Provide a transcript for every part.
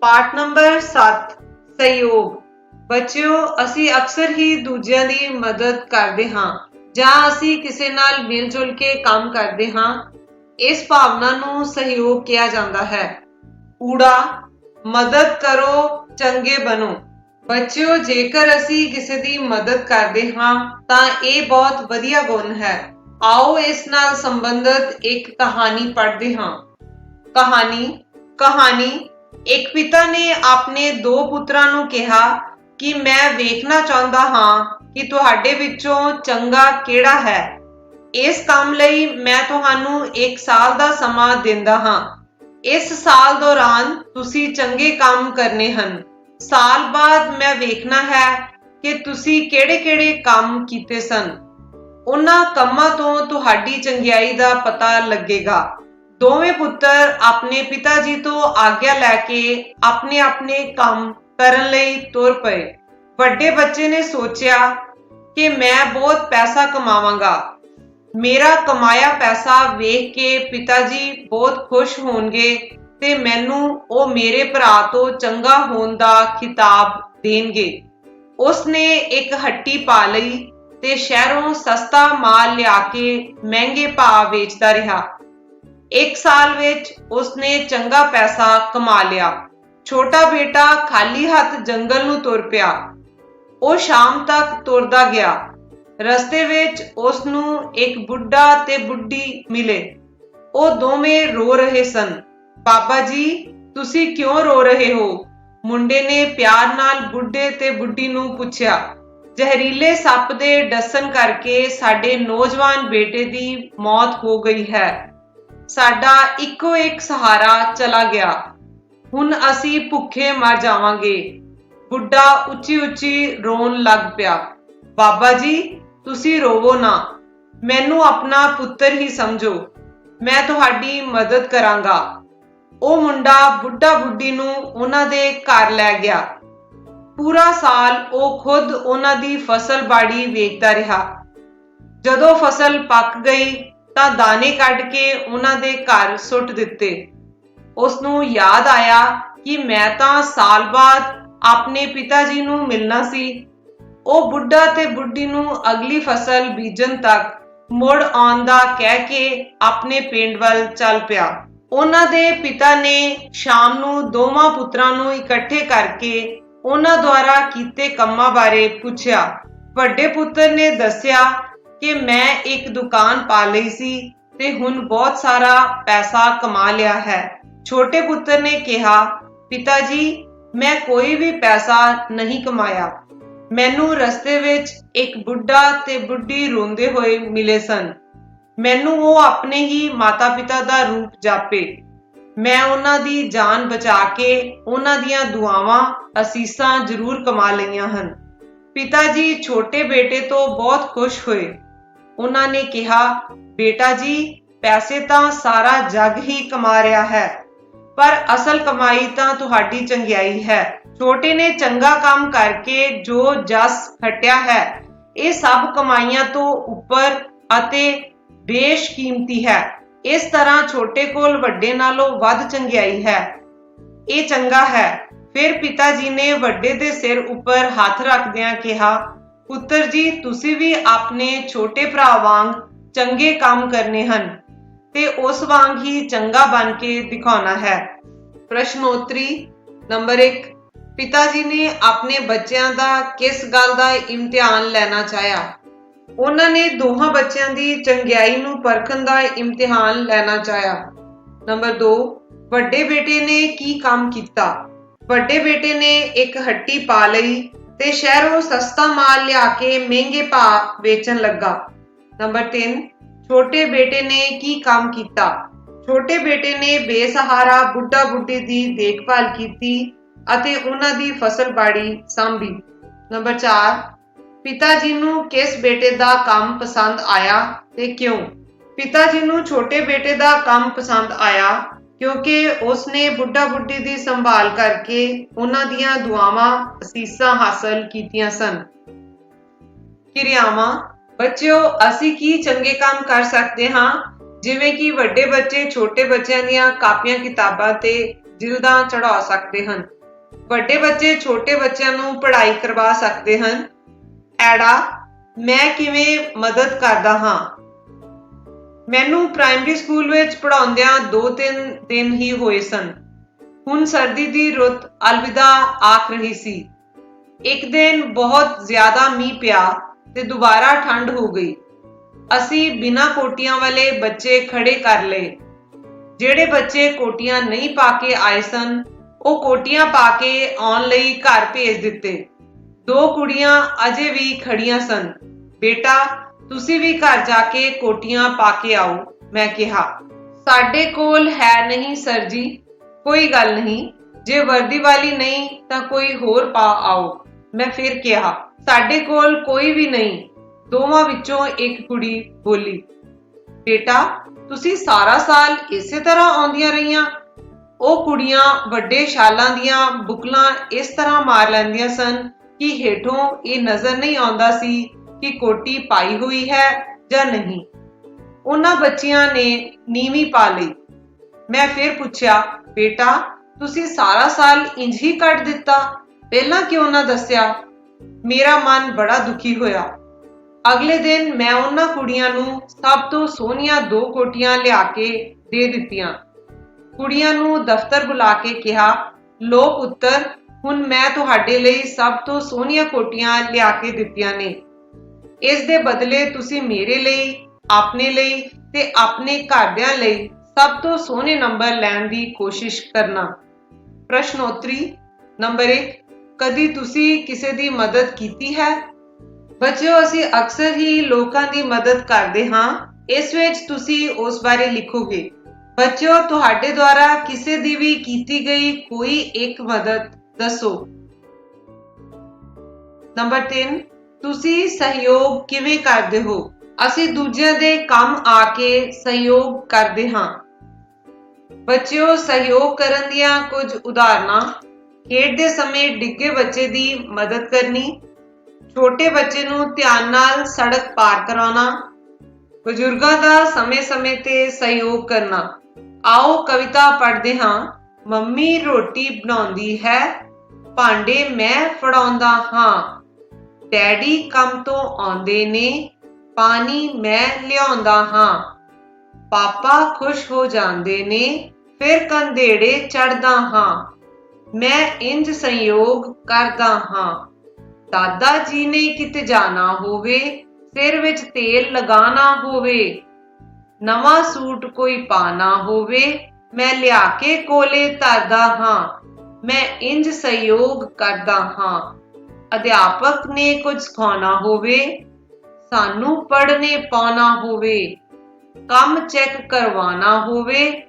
ਪਾਠ ਨੰਬਰ 7 ਸਹਿਯੋਗ। ਬੱਚਿਓ, ਅਸੀਂ ਅਕਸਰ ਹੀ ਦੂਜਿਆਂ ਦੀ ਮਦਦ ਕਰਦੇ ਹਾਂ ਜਾਂ ਅਸੀਂ ਕਿਸੇ ਨਾਲ ਮਿਲ ਜੁਲ ਕੇ ਕੰਮ ਕਰਦੇ ਹਾਂ। ਇਸ ਭਾਵਨਾ ਨੂੰ ਸਹਿਯੋਗ ਕਿਹਾ ਜਾਂਦਾ ਹੈ। ਊੜਾ ਮਦਦ ਕਰੋ, ਚੰਗੇ ਬਣੋ। ਬੱਚਿਓ, ਜੇਕਰ ਅਸੀਂ ਕਿਸੇ ਦੀ ਮਦਦ ਕਰਦੇ ਹਾਂ ਤਾਂ ਇਹ ਬਹੁਤ ਵਧੀਆ ਗੁਣ ਹੈ। ਆਓ ਇਸ ਨਾਲ ਸੰਬੰਧਿਤ ਇੱਕ ਕਹਾਣੀ ਪੜ੍ਹਦੇ ਹਾਂ। ਕਹਾਣੀ ਇੱਕ ਪਿਤਾ ਨੇ ਆਪਣੇ ਦੋ ਪੁੱਤਰਾਂ ਨੂੰ ਕਿਹਾ ਕਿ ਮੈਂ ਵੇਖਣਾ ਚਾਹੁੰਦਾ ਹਾਂ ਕਿ ਤੁਹਾਡੇ ਵਿੱਚੋਂ ਚੰਗਾ ਕਿਹੜਾ ਹੈ। ਇਸ ਕੰਮ ਲਈ ਮੈਂ ਤੁਹਾਨੂੰ 1 ਸਾਲ ਦਾ ਸਮਾਂ ਦਿੰਦਾ ਹਾਂ। ਇਸ ਸਾਲ ਦੌਰਾਨ ਤੁਸੀਂ ਚੰਗੇ ਕੰਮ ਕਰਨੇ ਹਨ। ਸਾਲ ਬਾਅਦ ਮੈਂ ਵੇਖਣਾ ਹੈ ਕਿ ਤੁਸੀਂ ਕਿਹੜੇ-ਕਿਹੜੇ ਕੰਮ ਕੀਤੇ ਸਨ। ਉਹਨਾਂ ਕੰਮਾਂ ਤੋਂ ਤੁਹਾਡੀ ਚੰਗਿਆਈ ਦਾ ਪਤਾ ਲੱਗੇਗਾ। ਦੋਵੇਂ ਪੁੱਤਰ ਆਪਣੇ ਪਿਤਾ ਜੀ ਤੋਂ ਆਗਿਆ ਲੈ ਕੇ ਆਪਣੇ-ਆਪਣੇ ਕੰਮ ਕਰਨ ਲਈ ਤੁਰ ਪਏ। ਵੱਡੇ ਬੱਚੇ ਨੇ ਸੋਚਿਆ ਕਿ ਮੈਂ ਬਹੁਤ ਪੈਸਾ ਕਮਾਵਾਂਗਾ। ਮੇਰਾ ਕਮਾਇਆ ਪੈਸਾ ਵੇਖ ਕੇ ਪਿਤਾ ਜੀ ਬਹੁਤ ਖੁਸ਼ ਹੋਣਗੇ ਤੇ ਮੈਨੂੰ ਉਹ ਮੇਰੇ ਭਰਾ ਤੋਂ ਚੰਗਾ ਹੋਣ ਦਾ ਖਿਤਾਬ ਦੇਣਗੇ। ਉਸਨੇ ਇੱਕ ਹੱਟੀ ਪਾ ਲਈ ਤੇ ਸ਼ਹਿਰੋਂ ਸਸਤਾ ਮਾਲ ਲਿਆ ਕੇ ਮਹਿੰਗੇ ਭਾਅ ਵੇਚਦਾ ਰਿਹਾ। 1 ਸਾਲ ਵਿੱਚ ਉਸਨੇ ਚੰਗਾ ਪੈਸਾ ਕਮਾ ਲਿਆ। ਛੋਟਾ ਬੇਟਾ ਖਾਲੀ ਹੱਥ ਜੰਗਲ ਨੂੰ ਤੁਰ ਪਿਆ। ਉਹ ਸ਼ਾਮ ਤੱਕ ਤੁਰਦਾ ਗਿਆ। ਰਸਤੇ ਵਿੱਚ ਉਸਨੂੰ ਇੱਕ ਬੁੱਢਾ ਤੇ ਬੁੱਢੀ ਮਿਲੇ। ਉਹ ਦੋਵੇਂ ਰੋ ਰਹੇ ਸਨ। ਬਾਬਾ ਜੀ, ਤੁਸੀਂ ਕਿਉਂ ਰੋ ਰਹੇ ਹੋ? ਮੁੰਡੇ ਨੇ ਪਿਆਰ ਨਾਲ ਬੁੱਢੇ ਤੇ ਬੁੱਢੀ ਨੂੰ ਪੁੱਛਿਆ। ਜ਼ਹਿਰੀਲੇ ਸੱਪ ਦੇ ਡਸਣ ਕਰਕੇ ਸਾਡੇ ਨੌਜਵਾਨ ਬੇਟੇ ਦੀ ਮੌਤ ਹੋ ਗਈ ਹੈ। ਸਾਡਾ ਇੱਕੋ ਇੱਕ ਸਹਾਰਾ ਚਲਾ ਗਿਆ। ਹੁਣ ਅਸੀਂ ਭੁੱਖੇ ਮਰ ਜਾਵਾਂਗੇ। ਬੁੱਢਾ ਉੱਚੀ-ਉੱਚੀ ਰੋਣ ਲੱਗ ਪਿਆ। ਬਾਬਾ ਜੀ, ਤੁਸੀਂ ਰੋਵੋ ਨਾ। ਮੈਨੂੰ ਆਪਣਾ ਪੁੱਤਰ ਹੀ ਸਮਝੋ। ਮੈਂ ਤੁਹਾਡੀ ਮਦਦ ਕਰਾਂਗਾ। ਉਹ ਮੁੰਡਾ ਬੁੱਢਾ ਬੁੱਢੀ ਨੂੰ ਉਹਨਾਂ ਦੇ ਘਰ ਲੈ ਗਿਆ। ਪੂਰਾ ਸਾਲ ਉਹ ਖੁਦ ਉਹਨਾਂ ਦੀ ਫਸਲ ਬਾੜੀ ਵੇਖਦਾ ਰਿਹਾ। ਜਦੋਂ ਫਸਲ ਪੱਕ ਗਈ ਤਾਂ ਦਾਣੇ ਕੱਢ ਕੇ ਉਹਨਾਂ ਦੇ ਘਰ ਸੁੱਟ ਦਿੱਤੇ। ਉਸਨੂੰ ਯਾਦ ਆਇਆ ਕਿ ਮੈਂ ਤਾਂ ਸਾਲ ਬਾਅਦ ਆਪਣੇ ਪਿਤਾ ਜੀ ਨੂੰ ਮਿਲਣਾ ਸੀ। ਉਹ ਬੁੱਢਾ ਤੇ ਬੁੱਢੀ ਨੂੰ ਅਗਲੀ ਫਸਲ ਬੀਜਣ ਤੱਕ ਮੁੜ ਆਉਣ ਦਾ ਕਹਿ ਕੇ ਆਪਣੇ ਪਿੰਡ ਵੱਲ ਚੱਲ ਪਿਆ। ਉਹਨਾਂ ਦੇ ਪਿਤਾ ਨੇ ਸ਼ਾਮ ਨੂੰ ਦੋਵਾਂ ਪੁੱਤਰਾਂ ਨੂੰ ਇਕੱਠੇ ਕਰਕੇ ਉਹਨਾਂ ਦੁਆਰਾ ਕੀਤੇ ਕੰਮਾਂ ਬਾਰੇ ਪੁੱਛਿਆ। ਵੱਡੇ ਪੁੱਤਰ ਨੇ ਦੱਸਿਆ ਕਿ ਮੈਂ ਇੱਕ ਦੁਕਾਨ ਪਾ ਲਈ ਸੀ ਤੇ ਹੁਣ ਬਹੁਤ ਸਾਰਾ ਪੈਸਾ ਕਮਾ ਲਿਆ ਹੈ। ਛੋਟੇ ਪੁੱਤਰ ਨੇ ਕਿਹਾ, ਪਿਤਾ ਜੀ, ਮੈਂ ਕੋਈ ਵੀ ਪੈਸਾ ਨਹੀਂ ਕਮਾਇਆ। ਮੈਨੂੰ ਰਸਤੇ ਵਿੱਚ ਇੱਕ ਬੁੱਢਾ ਤੇ ਬੁੱਢੀ ਰੋਂਦੇ ਹੋਏ ਮਿਲੇ ਸਨ। ਮੈਨੂੰ ਉਹ ਆਪਣੇ ਹੀ ਮਾਤਾ-ਪਿਤਾ ਦਾ ਰੂਪ ਜਾਪੇ। ਮੈਂ ਉਹਨਾਂ ਦੀ ਜਾਨ ਬਚਾ ਕੇ ਉਹਨਾਂ ਦੀਆਂ ਦੁਆਵਾਂ, ਅਸੀਸਾਂ ਜ਼ਰੂਰ ਕਮਾ ਲਈਆਂ ਹਨ। ਪਿਤਾ ਜੀ ਛੋਟੇ ਬੇਟੇ ਤੋਂ ਬਹੁਤ ਖੁਸ਼ ਹੋਏ। ਉਹਨਾਂ ਨੇ ਕਿਹਾ, ਬੇਟਾ ਜੀ, ਪੈਸੇ ਤਾਂ ਸਾਰਾ ਜੱਗ ਹੀ ਕਮਾ ਰਿਹਾ ਹੈ, ਪਰ ਅਸਲ ਕਮਾਈ ਤਾਂ ਤੁਹਾਡੀ ਚੰਗਿਆਈ ਹੈ। ਛੋਟੇ ਨੇ ਚੰਗਾ ਕੰਮ ਕਰਕੇ ਜੋ ਜਸ ਖੱਟਿਆ ਹੈ, ਇਹ ਸਭ ਕਮਾਈਆਂ ਤੋਂ ਉੱਪਰ ਅਤੇ ਬੇਸ਼ਕੀਮਤੀ ਹੈ। ਇਸ ਤਰ੍ਹਾਂ ਛੋਟੇ ਕੋਲ ਵੱਡੇ ਨਾਲੋਂ ਵੱਧ ਚੰਗਿਆਈ ਹੈ। ਇਹ ਚੰਗਾ ਹੈ। ਫਿਰ ਪਿਤਾ ਜੀ ਨੇ ਵੱਡੇ ਦੇ ਸਿਰ ਉੱਪਰ ਹੱਥ ਰੱਖਦਿਆਂ ਕਿਹਾ, ਪੁੱਤਰ ਜੀ, ਤੁਸੀਂ ਵੀ ਆਪਣੇ ਛੋਟੇ ਭਰਾ ਵਾਂਗ ਚੰਗੇ ਕੰਮ ਕਰਨੇ ਹਨ ਤੇ ਉਸ ਵਾਂਗ ਹੀ ਚੰਗਾ ਬਣ ਕੇ ਦਿਖਾਉਣਾ ਹੈ। ਪ੍ਰਸ਼ਨੋਤਰੀ ਨੰਬਰ 1। ਪਿਤਾ ਜੀ ਨੇ ਆਪਣੇ ਬੱਚਿਆਂ ਦਾ ਕਿਸ ਗੱਲ ਦਾ ਇਮਤਿਹਾਨ ਲੈਣਾ ਚਾਹਿਆ? ਉਹਨਾਂ ਨੇ ਦੋਹਾਂ ਬੱਚਿਆਂ ਦੀ ਚੰਗਿਆਈ ਨੂੰ ਪਰਖਣ ਦਾ ਇਮਤਿਹਾਨ ਲੈਣਾ ਚਾਹਿਆ। ਨੰਬਰ 2। ਵੱਡੇ ਬੇਟੇ ਨੇ ਕੀ ਕੰਮ ਕੀਤਾ? ਵੱਡੇ ਬੇਟੇ ਨੇ ਇੱਕ ਹੱਟੀ ਪਾ ਲਈ ਤੇ ਸ਼ਹਿਰੋਂ ਸਸਤਾ ਮਾਲ ਲਿਆ ਕੇ ਮਹਿੰਗੇ ਭਾਅ ਵੇਚਣ ਲੱਗਾ। ਨੰਬਰ 3। ਛੋਟੇ ਬੇਟੇ ਨੇ ਕੀ ਕੰਮ ਕੀਤਾ? ਛੋਟੇ ਬੇਟੇ ਨੇ ਬੇਸਹਾਰਾ ਬੁੱਢਾ ਬੁੱਢੀ ਦੀ ਦੇਖਭਾਲ ਕੀਤੀ ਅਤੇ ਉਹਨਾਂ ਦੀ ਫਸਲ ਬਾੜੀ ਸਾਂਭੀ। ਨੰਬਰ 4। ਪਿਤਾ ਜੀ ਨੂੰ ਕਿਸ ਬੇਟੇ ਦਾ ਕੰਮ ਪਸੰਦ ਆਇਆ ਤੇ ਕਿਉਂ? ਪਿਤਾ ਜੀ ਨੂੰ ਛੋਟੇ ਬੇਟੇ ਦਾ ਕੰਮ ਪਸੰਦ ਆਇਆ ਕਿਉਂਕਿ ਉਸਨੇ ਬੁੱਢਾ ਬੁੱਢੀ ਦੀ ਸੰਭਾਲ ਕਰਕੇ ਉਹਨਾਂ ਦੀਆਂ ਦੁਆਵਾਂ, ਅਸੀਸਾਂ ਹਾਸਲ ਕੀਤੀਆਂ ਸਨ। ਕਿਰਿਆਵਾਂ। ਬੱਚਿਓ, ਅਸੀਂ ਕੀ ਚੰਗੇ ਕੰਮ ਕਰ ਸਕਦੇ ਹਾਂ? ਜਿਵੇਂ ਕਿ ਵੱਡੇ ਬੱਚੇ ਛੋਟੇ ਬੱਚਿਆਂ ਦੀਆਂ ਕਾਪੀਆਂ ਕਿਤਾਬਾਂ ਤੇ ਜਿਲਦਾਂ ਚੜਾ ਸਕਦੇ ਹਨ। ਵੱਡੇ ਬੱਚੇ ਛੋਟੇ ਬੱਚਿਆਂ ਨੂੰ ਪੜ੍ਹਾਈ ਕਰਵਾ ਸਕਦੇ ਹਨ। ਐੜਾ, ਮੈਂ ਕਿਵੇਂ ਮਦਦ ਕਰਦਾ ਹਾਂ। ਮੈਨੂੰ ਪ੍ਰਾਇਮਰੀ ਸਕੂਲ ਵਿੱਚ ਪੜ੍ਹਾਉਂਦਿਆਂ 2-3 ਦਿਨ ਹੀ ਹੋਏ ਸਨ। ਹੁਣ ਸਰਦੀ ਦੀ ਰੁੱਤ ਅਲਵਿਦਾ ਆਖ ਰਹੀ ਸੀ। ਇੱਕ ਦਿਨ ਬਹੁਤ ਜ਼ਿਆਦਾ ਮੀਂਹ ਪਿਆ ਤੇ ਦੁਬਾਰਾ ਠੰਡ ਹੋ ਗਈ। ਅਸੀਂ ਬਿਨਾਂ ਕੋਟੀਆਂ ਵਾਲੇ ਬੱਚੇ ਖੜੇ ਕਰ ਲਏ। ਜਿਹੜੇ ਬੱਚੇ ਕੋਟੀਆਂ ਨਹੀਂ ਪਾ ਕੇ ਆਏ ਸਨ, ਉਹ ਕੋਟੀਆਂ ਪਾ ਕੇ ਆਉਣ ਲਈ ਘਰ ਭੇਜ ਦਿੱਤੇ। 2 ਕੁੜੀਆਂ ਅਜੇ ਵੀ ਖੜੀਆਂ ਸਨ। ਬੇਟਾ, ਤੁਸੀਂ ਵੀ ਘਰ ਜਾ ਕੇ ਕੋਟੀਆਂ ਪਾ ਕੇ ਆਓ, ਮੈਂ ਕਿਹਾ। ਸਾਡੇ ਕੋਲ ਹੈ ਨਹੀਂ ਸਰ ਜੀ। ਕੋਈ ਗੱਲ ਨਹੀਂ, ਜੇ ਵਰਦੀ ਵਾਲੀ ਨਹੀਂ ਤਾਂ ਕੋਈ ਹੋਰ ਪਾ ਆਓ, ਮੈਂ ਫਿਰ ਕਿਹਾ। ਸਾਡੇ ਕੋਲ ਕੋਈ ਵੀ ਨਹੀਂ, ਦੋਵਾਂ ਵਿੱਚੋਂ ਇੱਕ ਕੁੜੀ ਬੋਲੀ। ਬੇਟਾ, ਤੁਸੀਂ ਸਾਰਾ ਸਾਲ ਇਸੇ ਤਰ੍ਹਾਂ ਆਉਂਦੀਆਂ ਰਹੀਆਂ। ਉਹ ਕੁੜੀਆਂ ਵੱਡੇ ਸ਼ਾਲਾਂ ਦੀਆਂ ਬੁਕਲਾਂ ਇਸ ਤਰ੍ਹਾਂ ਮਾਰ ਲੈਂਦੀਆਂ ਸਨ ਕਿ ਹੇਠੋਂ ਇਹ ਨਜ਼ਰ ਨਹੀਂ ਆਉਂਦਾ ਸੀ ਕਿ ਕੋਟੀ ਪਾਈ ਹੋਈ ਹੈ ਜਾਂ ਨਹੀਂ। ਉਹਨਾਂ ਬੱਚੀਆਂ ਨੇ ਨੀਵੀਂ ਪਾ ਲਈ। ਮੈਂ ਫਿਰ ਪੁੱਛਿਆ, ਬੇਟਾ, ਤੁਸੀਂ ਸਾਰਾ ਸਾਲ ਇੰਝ ਹੀ ਕੱਢ ਦਿੱਤਾ, ਪਹਿਲਾਂ ਕਿਉਂ ਨਾ ਦੱਸਿਆ। ਮੇਰਾ ਮਨ ਬੜਾ ਦੁਖੀ ਹੋਇਆ। ਅਗਲੇ ਦਿਨ ਮੈਂ ਉਹਨਾਂ ਕੁੜੀਆਂ ਨੂੰ ਸਭ ਤੋਂ ਸੋਹਣੀਆਂ 2 ਕੋਟੀਆਂ ਲਿਆ ਕੇ ਦੇ ਦਿੱਤੀਆਂ। ਕੁੜੀਆਂ ਨੂੰ ਦਫ਼ਤਰ ਬੁਲਾ ਕੇ ਕਿਹਾ, ਲੋ ਪੁੱਤਰ, ਹੁਣ ਮੈਂ ਤੁਹਾਡੇ ਲਈ ਸਭ ਤੋਂ ਸੋਹਣੀਆਂ ਕੋਟੀਆਂ ਲਿਆ ਕੇ ਦਿੱਤੀਆਂ ਨੇ। ਇਸ ਦੇ ਬਦਲੇ ਤੁਸੀਂ ਮੇਰੇ ਲਈ, ਆਪਣੇ ਲਈ ਤੇ ਆਪਣੇ ਘਰਦਿਆਂ ਲਈ ਸਭ ਤੋਂ ਸੋਹਣੇ ਨੰਬਰ ਲੈਣ ਦੀ ਕੋਸ਼ਿਸ਼ ਕਰਨਾ। ਪ੍ਰਸ਼ਨੋਤਰੀ ਨੰਬਰ 1, ਕਦੀ ਤੁਸੀਂ ਕਿਸੇ ਦੀ ਮਦਦ ਕੀਤੀ ਹੈ? ਬੱਚਿਓ, ਅਸੀਂ ਅਕਸਰ ਹੀ ਲੋਕਾਂ ਦੀ ਮਦਦ ਕਰਦੇ ਹਾਂ। ਇਸ ਵਿੱਚ ਤੁਸੀਂ ਉਸ ਬਾਰੇ ਲਿਖੋਗੇ। ਬੱਚਿਓ, ਤੁਹਾਡੇ ਦੁਆਰਾ ਕਿਸੇ ਦੀ ਵੀ ਕੀਤੀ ਗਈ ਕੋਈ ਇੱਕ ਮਦਦ ਦੱਸੋ। ਨੰਬਰ 3, ਤੁਸੀਂ ਸਹਿਯੋਗ ਕਿਵੇਂ ਕਰਦੇ ਹੋ? ਅਸੀਂ ਦੂਜਿਆਂ ਦੇ ਕੰਮ ਆ ਕੇ ਸਹਿਯੋਗ ਕਰਦੇ ਹਾਂ। ਬੱਚਿਓ, ਸਹਿਯੋਗ ਕਰਨ ਦੀਆਂ ਕੁਝ ਉਦਾਹਰਨਾਂ। ਖੇਡਦੇ ਸਮੇਂ ਡਿੱਗੇ ਬੱਚੇ ਦੀ ਮਦਦ ਕਰਨੀ, ਛੋਟੇ ਬੱਚੇ ਨੂੰ ਧਿਆਨ ਨਾਲ ਸੜਕ ਪਾਰ ਕਰਾਉਣਾ, ਬਜ਼ੁਰਗਾਂ ਦਾ ਸਮੇਂ-ਸਮੇਂ ਤੇ ਸਹਿਯੋਗ ਕਰਨਾ। ਆਓ ਕਵਿਤਾ ਪੜ੍ਹਦੇ ਹਾਂ। ਮੰਮੀ ਰੋਟੀ ਬਣਾਉਂਦੀ ਹੈ, ਭਾਂਡੇ ਮੈਂ ਫੜਾਉਂਦਾ ਹਾਂ। ਡੈਡੀ ਕੰਮ ਤੋਂ ਆਉਂਦੇ ਨੇ, ਪਾਣੀ ਮੈਂ ਲਿਆਉਂਦਾ ਹਾਂ। ਪਾਪਾ ਖੁਸ਼ ਹੋ ਜਾਂਦੇ ਨੇ, ਫਿਰ ਕੰਧੇੜੇ ਚੜ੍ਹਦਾ ਹਾਂ। ਮੈਂ ਇੰਜ ਸਹਿਯੋਗ ਕਰਦਾ ਹਾਂ। ਦਾਦਾ ਜੀ ਨੇ ਕਿਤੇ ਜਾਣਾ ਹੋਵੇ, ਸਿਰ ਵਿੱਚ ਤੇਲ ਲਗਾਉਣਾ ਹੋਵੇ, ਨਵਾਂ ਸੂਟ ਕੋਈ ਪਾਣਾ ਹੋਵੇ, ਮੈਂ ਲਿਆ ਕੇ ਕੋਲੇ ਧਰਦਾ ਹਾਂ। ਮੈਂ ਇੰਜ ਸਹਿਯੋਗ ਕਰਦਾ ਹਾਂ। ਅਧਿਆਪਕ ਨੇ ਕੁਝ ਸਿਖਾਉਣਾ ਹੋਵੇ, ਸਾਨੂੰ ਪੜ੍ਹਨੇ ਪਾਉਣਾ ਹੋਵੇ, ਕੰਮ ਚੈੱਕ ਕਰਵਾਉਣਾ ਹੋਵੇ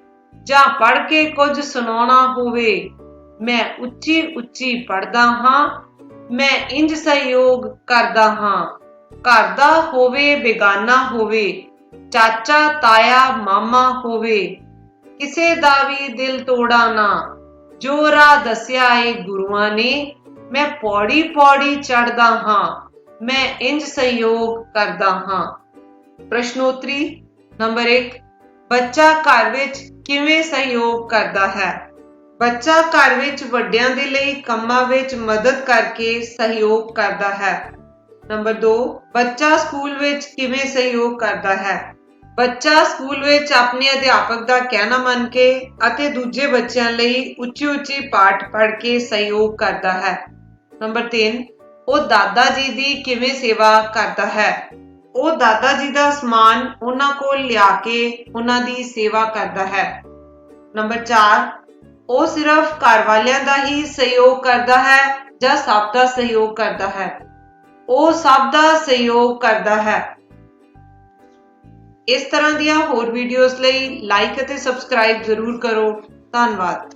ਜਾਂ ਪੜ੍ਹ ਕੇ ਕੁਝ ਸੁਣਾਉਣਾ ਹੋਵੇ, ਮੈਂ ਉੱਚੀ-ਉੱਚੀ ਪੜ੍ਹਦਾ ਹਾਂ। ਮੈਂ ਇੰਜ ਸਹਿਯੋਗ ਕਰਦਾ ਹਾਂ। ਘਰ ਦਾ ਹੋਵੇ ਬੇਗਾਨਾ ਹੋਵੇ, ਚਾਚਾ ਤਾਇਆ ਮਾਮਾ ਹੋਵੇ, ਕਿਸੇ ਦਾ ਵੀ ਦਿਲ ਤੋੜਾ ਨਾ। ਜੋ ਰਾਹ ਦੱਸਿਆ ਏ ਗੁਰੂਆਂ ਨੇ, ਮੈਂ ਪੌੜੀ-ਪੌੜੀ ਚੜ੍ਹਦਾ ਹਾਂ। ਮੈਂ ਇੰਜ ਸਹਿਯੋਗ ਕਰਦਾ ਹਾਂ। ਪ੍ਰਸ਼ਨੋਤਰੀ ਨੰਬਰ 1, ਬੱਚਾ ਘਰ ਵਿੱਚ ਕਿਵੇਂ ਸਹਿਯੋਗ ਕਰਦਾ ਹੈ? ਬੱਚਾ ਘਰ ਵਿੱਚ ਵੱਡਿਆਂ ਦੇ ਲਈ ਕੰਮਾਂ ਵਿੱਚ ਮਦਦ ਕਰਕੇ ਸਹਿਯੋਗ ਕਰਦਾ ਹੈ। ਨੰਬਰ 2, ਬੱਚਾ ਸਕੂਲ ਵਿੱਚ ਕਿਵੇਂ ਸਹਿਯੋਗ ਕਰਦਾ ਹੈ? ਬੱਚਾ ਸਕੂਲ ਵਿੱਚ ਆਪਣੇ ਅਧਿਆਪਕ ਦਾ ਕਹਿਣਾ ਮੰਨ ਕੇ ਅਤੇ ਦੂਜੇ ਬੱਚਿਆਂ ਲਈ ਉੱਚੀ-ਉੱਚੀ ਪਾਠ ਪੜ੍ਹ ਕੇ ਸਹਿਯੋਗ ਕਰਦਾ ਹੈ। ਨੰਬਰ 3, ਉਹ ਦਾਦਾ ਜੀ ਦੀ ਕਿਵੇਂ ਸੇਵਾ ਕਰਦਾ ਹੈ? ਉਹ ਦਾਦਾ ਜੀ ਦਾ ਸਮਾਨ ਉਹਨਾਂ ਕੋਲ ਲਿਆ ਕੇ ਉਹਨਾਂ ਦੀ ਸੇਵਾ ਕਰਦਾ ਹੈ। ਨੰਬਰ 4, ਉਹ ਸਿਰਫ ਘਰ ਵਾਲਿਆਂ ਦਾ ਹੀ ਸਹਿਯੋਗ ਕਰਦਾ ਹੈ ਜਾਂ ਸਭ ਦਾ ਸਹਿਯੋਗ ਕਰਦਾ ਹੈ? ਉਹ ਸਭ ਦਾ ਸਹਿਯੋਗ ਕਰਦਾ ਹੈ। ਇਸ ਤਰ੍ਹਾਂ ਦੀਆਂ ਹੋਰ ਵੀਡੀਓਜ਼ ਲਈ ਲਾਈਕ ਅਤੇ ਸਬਸਕ੍ਰਾਈਬ ਜ਼ਰੂਰ ਕਰੋ। ਧੰਨਵਾਦ।